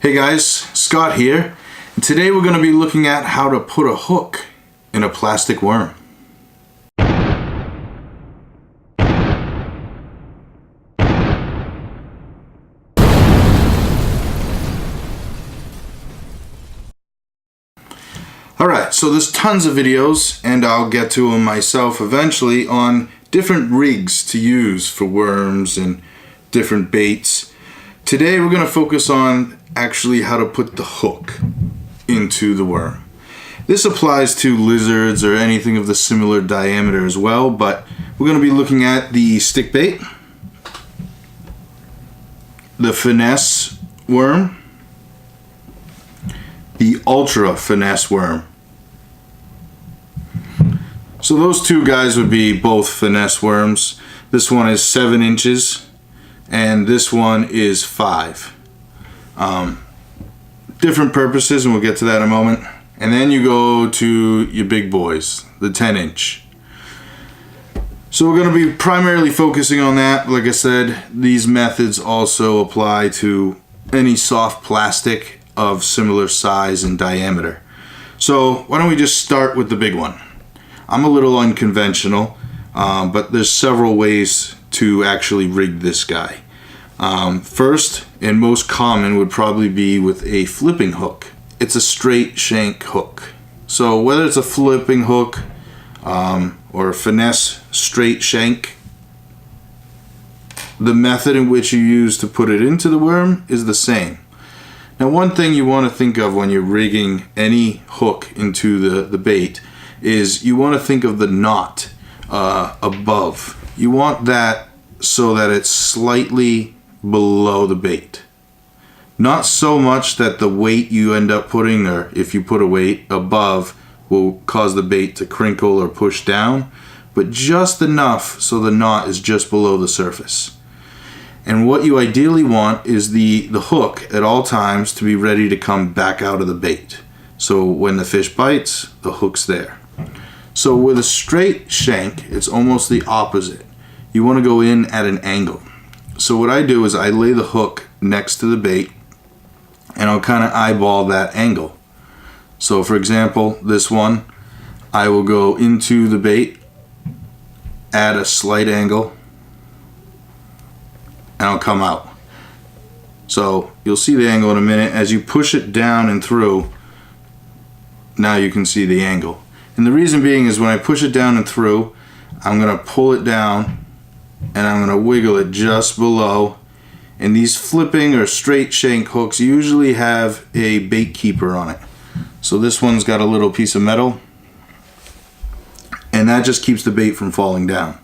Hey guys, Scott here, and today we're going to be looking at how to put a hook in a plastic worm. Alright, so there's tons of videos, and I'll get to them myself eventually, on different rigs to use for worms and different baits. Today we're going to focus on actually how to put the hook into the worm. This applies to lizards or anything of the similar diameter as well, but we're going to be looking at the stick bait, the finesse worm, the ultra finesse worm. So those two guys would be both finesse worms. This one is 7 inches and this one is 5. Different purposes, and we'll get to that in a moment. And then you go to your big boys, the 10 inch. So we're going to be primarily focusing on that. Like I said, these methods also apply to any soft plastic of similar size and diameter. So why don't we just start with the big one. I'm a little unconventional, but there's several ways to actually rig this guy. First and most common would probably be with a flipping hook. It's a straight shank hook. So whether it's a flipping hook or a finesse straight shank, the method in which you use to put it into the worm is the same. Now, one thing you want to think of when you're rigging any hook into the bait is you want to think of the knot above. You want that so that it's slightly below the bait. Not so much that the weight you end up putting, or if you put a weight above, will cause the bait to crinkle or push down, but just enough so the knot is just below the surface. And what you ideally want is the hook at all times to be ready to come back out of the bait. So when the fish bites, the hook's there. So with a straight shank, it's almost the opposite. You want to go in at an angle. So what I do is I lay the hook next to the bait and I'll kind of eyeball that angle. So for example, this one, I will go into the bait at a slight angle and I'll come out. So you'll see the angle in a minute. As you push it down and through, now you can see the angle. And the reason being is when I push it down and through, I'm going to pull it down and I'm going to wiggle it just below. And these flipping or straight shank hooks usually have a bait keeper on it. So this one's got a little piece of metal, and that just keeps the bait from falling down.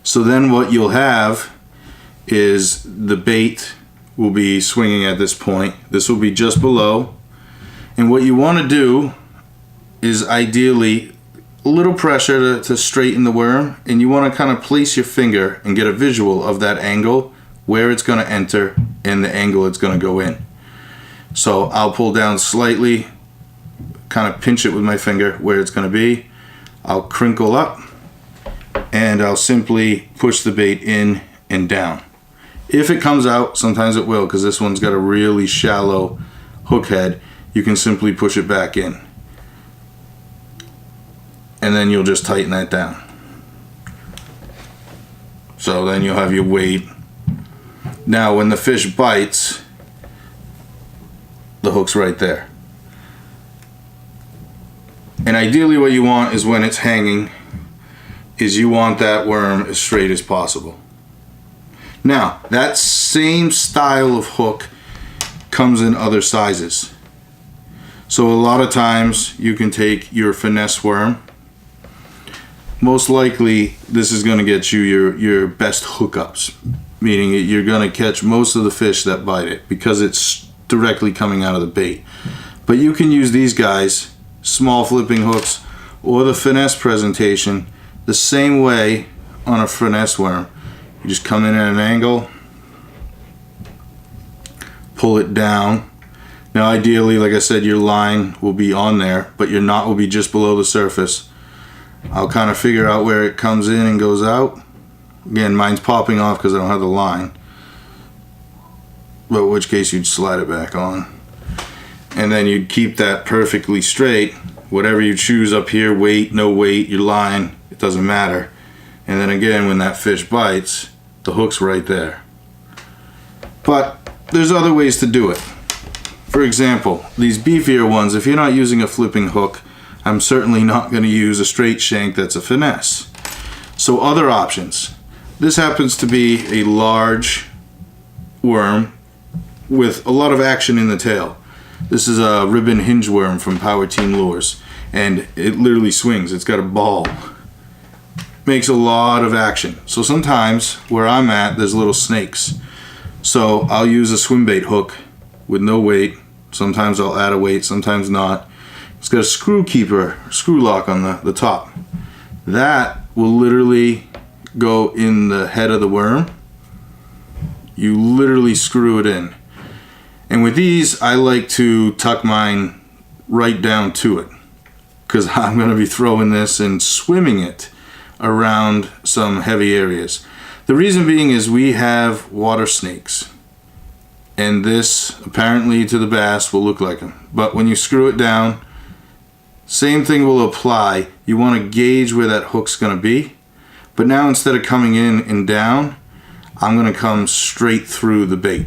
So then what you'll have is the bait will be swinging at this point. This will be just below. And what you want to do is ideally a little pressure to straighten the worm, and you want to kind of place your finger and get a visual of that angle, where it's going to enter and the angle it's going to go in. So I'll pull down slightly, kind of pinch it with my finger where it's going to be. I'll crinkle up and I'll simply push the bait in and down. If it comes out, sometimes it will, because this one's got a really shallow hook head, you can simply push it back in. And then you'll just tighten that down. So then you'll have your weight. Now when the fish bites, the hook's right there. And ideally what you want is when it's hanging, is you want that worm as straight as possible. Now, that same style of hook comes in other sizes. So a lot of times you can take your finesse worm. Most likely this is going to get you your best hookups, meaning you're going to catch most of the fish that bite it because it's directly coming out of the bait. But you can use these guys, small flipping hooks, or the finesse presentation the same way on a finesse worm. You just come in at an angle, pull it down. Now ideally, like I said, your line will be on there, but your knot will be just below the surface. I'll kind of figure out where it comes in and goes out. Again, mine's popping off because I don't have the line. but in which case you'd slide it back on. And then you'd keep that perfectly straight. Whatever you choose up here, weight, no weight, your line, it doesn't matter. And then again, when that fish bites, the hook's right there. But there's other ways to do it. For example, these beefier ones, if you're not using a flipping hook, I'm certainly not going to use a straight shank that's a finesse. So other options. This happens to be a large worm with a lot of action in the tail. This is a ribbon hinge worm from Power Team Lures, and it literally swings. It's got a ball. Makes a lot of action. So sometimes where I'm at, there's little snakes. So I'll use a Swimbait hook with no weight. Sometimes I'll add a weight, sometimes not. It's got a screw lock on the top. That will literally go in the head of the worm. You literally screw it in. And with these, I like to tuck mine right down to it, because I'm going to be throwing this and swimming it around some heavy areas. The reason being is we have water snakes, and this apparently to the bass will look like them. But when you screw it down, same thing will apply. You want to gauge where that hook's going to be. But now instead of coming in and down, I'm going to come straight through the bait.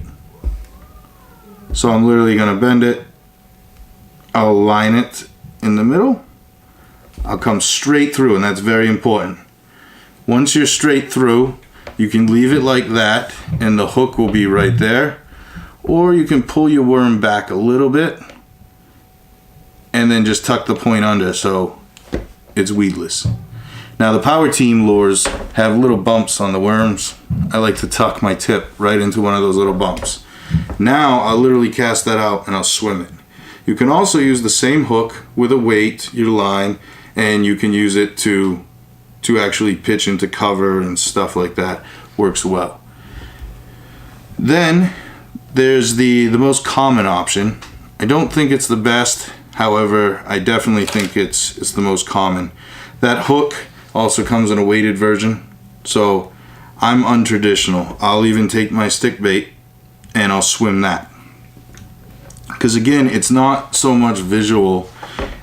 So I'm literally going to bend it. I'll line it in the middle. I'll come straight through, and that's very important. Once you're straight through, you can leave it like that, and the hook will be right there. Or you can pull your worm back a little bit, and then just tuck the point under so it's weedless. Now the Power Team lures have little bumps on the worms. I like to tuck my tip right into one of those little bumps. Now I'll literally cast that out and I'll swim it. You can also use the same hook with a weight, your line, and you can use it to actually pitch into cover and stuff like that. Works well. Then there's the most common option. I don't think it's the best, however, I definitely think it's the most common. That hook also comes in a weighted version, so I'm untraditional. I'll even take my stick bait and I'll swim that. Because again, it's not so much visual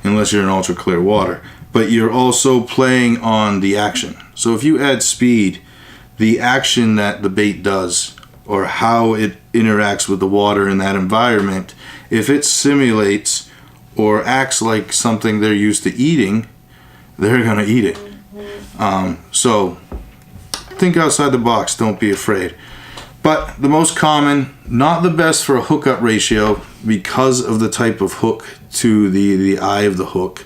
unless you're in ultra clear water, but you're also playing on the action. So if you add speed, the action that the bait does, or how it interacts with the water in that environment, if it simulates or acts like something they're used to eating, they're gonna eat it. So think outside the box, don't be afraid. But the most common, not the best for a hookup ratio because of the type of hook to the eye of the hook.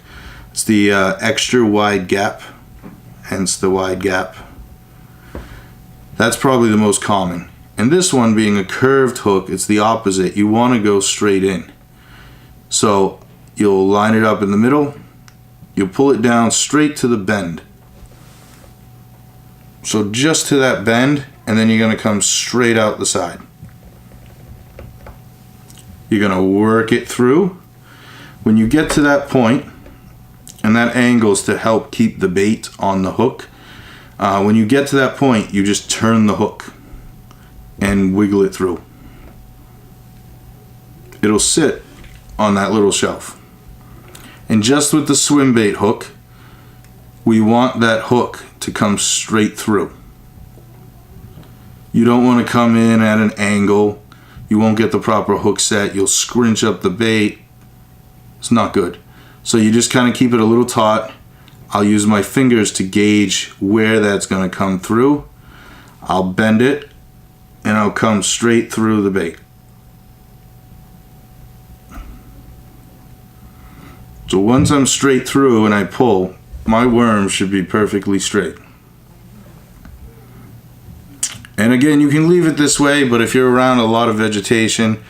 It's the extra wide gap, hence the wide gap. That's probably the most common. And this one being a curved hook, it's the opposite. You want to go straight in. So you'll line it up in the middle, you'll pull it down straight to the bend. So just to that bend, and then you're going to come straight out the side. You're going to work it through. When you get to that point, and that angle's to help keep the bait on the hook, when you get to that point, you just turn the hook and wiggle it through. It'll sit on that little shelf. And just with the Swimbait hook, we want that hook to come straight through. You don't want to come in at an angle. You won't get the proper hook set. You'll scrunch up the bait. It's not good. So you just kind of keep it a little taut. I'll use my fingers to gauge where that's going to come through. I'll bend it and I'll come straight through the bait. So once I'm straight through and I pull, my worm should be perfectly straight. And again, you can leave it this way, but if you're around a lot of vegetation,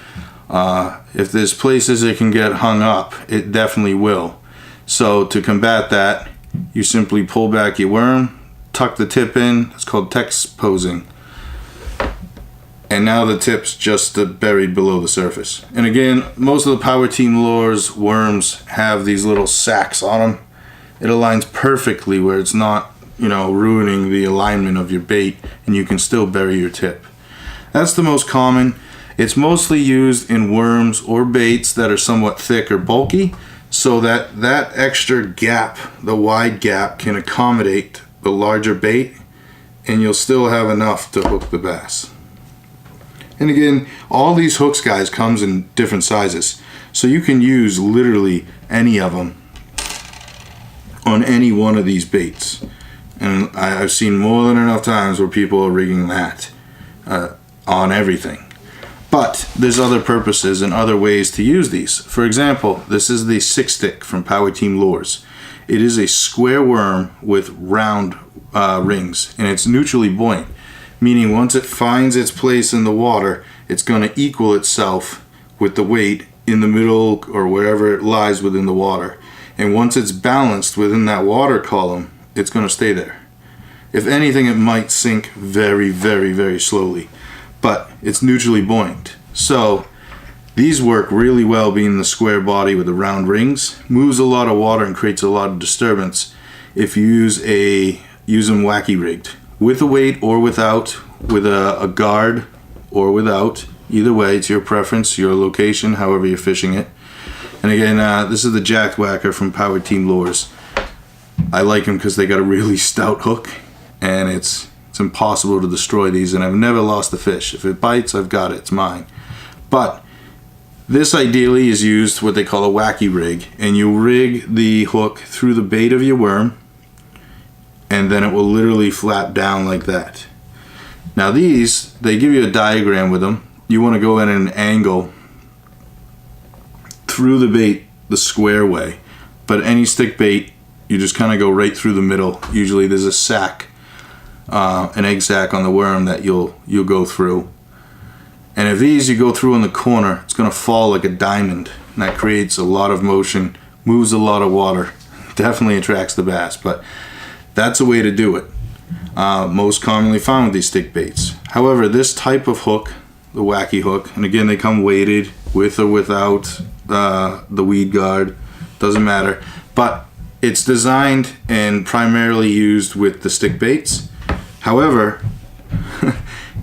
if there's places it can get hung up, it definitely will. So to combat that, you simply pull back your worm, tuck the tip in. It's called text posing. And now the tip's just buried below the surface. And again, most of the Power Team lures worms have these little sacks on them. It aligns perfectly where it's not, ruining the alignment of your bait, and you can still bury your tip. That's the most common. It's mostly used in worms or baits that are somewhat thick or bulky, so that that extra gap, the wide gap, can accommodate the larger bait, and you'll still have enough to hook the bass. And again, all these hooks, guys, comes in different sizes, so you can use literally any of them on any one of these baits. And I've seen more than enough times where people are rigging that on everything. But there's other purposes and other ways to use these. For example, this is the 6-stick from Power Team Lures. It is a square worm with round rings, and it's neutrally buoyant, meaning once it finds its place in the water, it's going to equal itself with the weight in the middle or wherever it lies within the water. And once it's balanced within that water column, it's going to stay there. If anything, it might sink very, very, very slowly, but it's neutrally buoyant. So these work really well being the square body with the round rings. Moves a lot of water and creates a lot of disturbance if you use them wacky rigged, with a weight or without, with a guard or without. Either way, it's your preference, your location, however you're fishing it. And again, this is the Jack Whacker from Power Team Lures. I like them because they got a really stout hook, and it's impossible to destroy these, and I've never lost a fish. If it bites, I've got it, it's mine. But this ideally is used what they call a wacky rig, and you rig the hook through the bait of your worm, and then it will literally flap down like that. Now these, they give you a diagram with them. You want to go in an angle through the bait the square way, but any stick bait, you just kind of go right through the middle. Usually there's a sack, an egg sac on the worm that you'll go through. And if these you go through in the corner, it's going to fall like a diamond, and that creates a lot of motion, moves a lot of water, definitely attracts the bass. But that's a way to do it. Most commonly found with these stick baits. However, this type of hook, the wacky hook, and again they come weighted with or without the weed guard, doesn't matter, but it's designed and primarily used with the stick baits. However,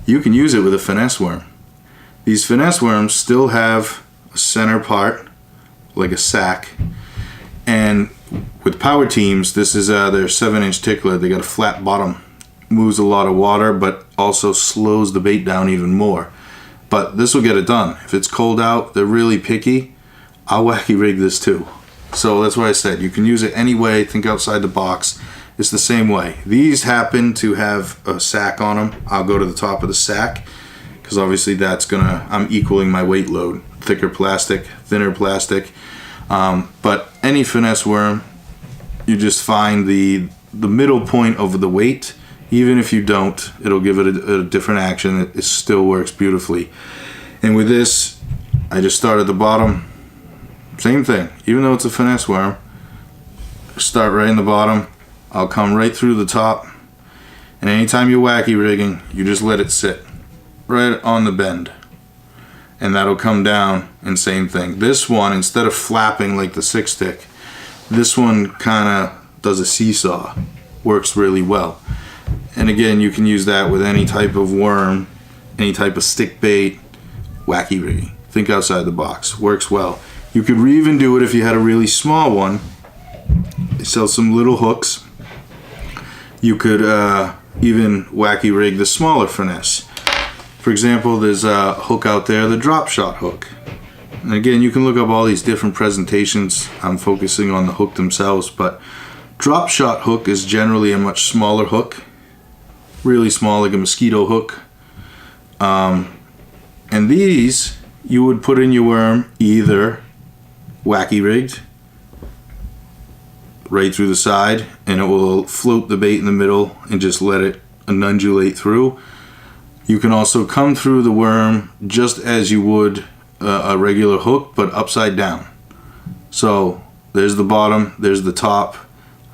you can use it with a finesse worm. These finesse worms still have a center part like a sack, and with Power Teams, this is their 7-inch tickler. They got a flat bottom, moves a lot of water, but also slows the bait down even more. But this will get it done. If it's cold out, they're really picky, I'll wacky rig this too. So that's why I said you can use it any way, think outside the box. It's the same way. These happen to have a sack on them. I'll go to the top of the sack because obviously that's I'm equaling my weight load. Thicker plastic, thinner plastic. But any finesse worm, you just find the middle point of the weight. Even if you don't, it'll give it a different action. It still works beautifully. And with this, I just start at the bottom. Same thing. Even though it's a finesse worm, start right in the bottom. I'll come right through the top. And anytime you're wacky rigging, you just let it sit right on the bend. And that'll come down, and same thing. This one, instead of flapping like the 6-stick, this one kind of does a seesaw. Works really well. And again, you can use that with any type of worm, any type of stick bait, wacky rigging. Think outside the box. Works well. You could even do it if you had a really small one. They sell some little hooks. You could even wacky rig the smaller finesse. For example, there's a hook out there, the drop shot hook. And again, you can look up all these different presentations. I'm focusing on the hook themselves, but drop shot hook is generally a much smaller hook. Really small, like a mosquito hook. And these you would put in your worm either wacky rigged right through the side, and it will float the bait in the middle and just let it undulate through. You can also come through the worm just as you would a regular hook, but upside down. So there's the bottom, there's the top.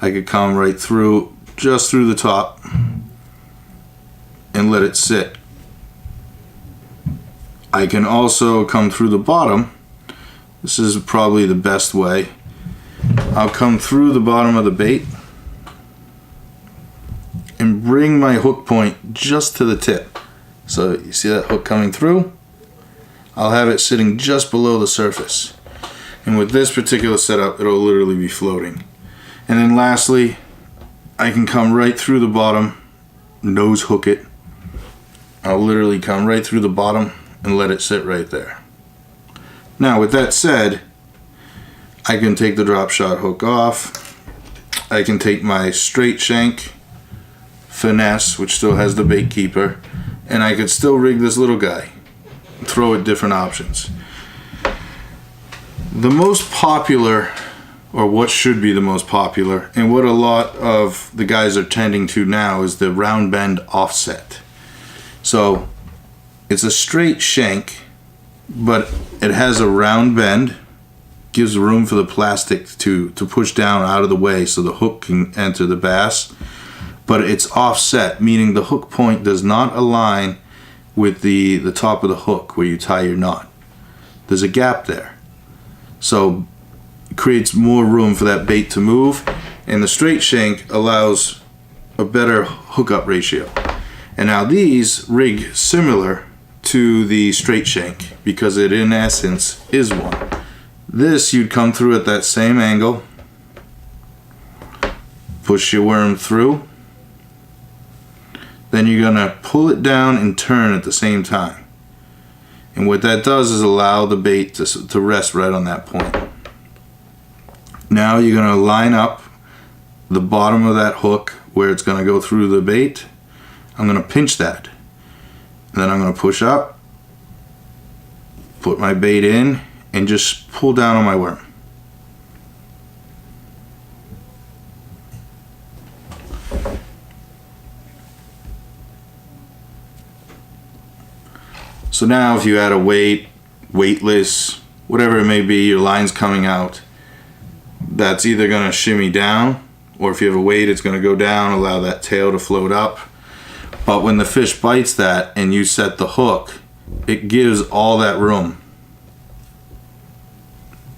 I could come right through, just through the top, and let it sit. I can also come through the bottom. This is probably the best way. I'll come through the bottom of the bait and bring my hook point just to the tip. So you see that hook coming through? I'll have it sitting just below the surface. And with this particular setup, it'll literally be floating. And then lastly, I can come right through the bottom, nose hook it. I'll literally come right through the bottom and let it sit right there. Now with that said, I can take the drop shot hook off. I can take my straight shank finesse, which still has the bait keeper, and I could still rig this little guy, throw it different options. The most popular, or what should be the most popular, and what a lot of the guys are tending to now, is the round bend offset. So it's a straight shank, but it has a round bend, gives room for the plastic to push down out of the way so the hook can enter the bass. But it's offset, meaning the hook point does not align with the top of the hook where you tie your knot. There's a gap there. So it creates more room for that bait to move, and the straight shank allows a better hookup ratio. And now these rig similar to the straight shank because it in essence is one. This you'd come through at that same angle, push your worm through, then you're gonna pull it down and turn at the same time. And what that does is allow the bait to rest right on that point. Now you're gonna line up the bottom of that hook where it's gonna go through the bait. I'm gonna pinch that. And then I'm gonna push up, put my bait in, and just pull down on my worm. So now if you add a weight, weightless, whatever it may be, your line's coming out, that's either going to shimmy down, or if you have a weight, it's going to go down, allow that tail to float up. But when the fish bites that and you set the hook, it gives all that room.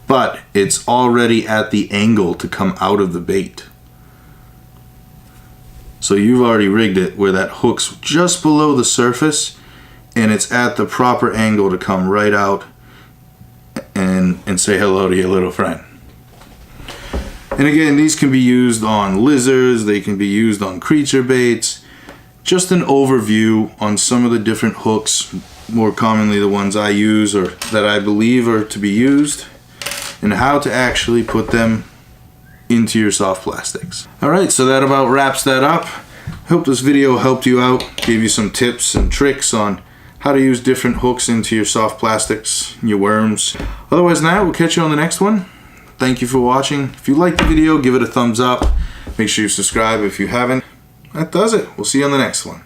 But it's already at the angle to come out of the bait. So you've already rigged it where that hook's just below the surface, and it's at the proper angle to come right out and say hello to your little friend. And again, these can be used on lizards, they can be used on creature baits. Just an overview on some of the different hooks, more commonly the ones I use or that I believe are to be used, and how to actually put them into your soft plastics. Alright, so that about wraps that up. I hope this video helped you out, gave you some tips and tricks on how to use different hooks into your soft plastics, your worms. Otherwise than that, we'll catch you on the next one. Thank you for watching. If you liked the video, give it a thumbs up. Make sure you subscribe if you haven't. That does it. We'll see you on the next one.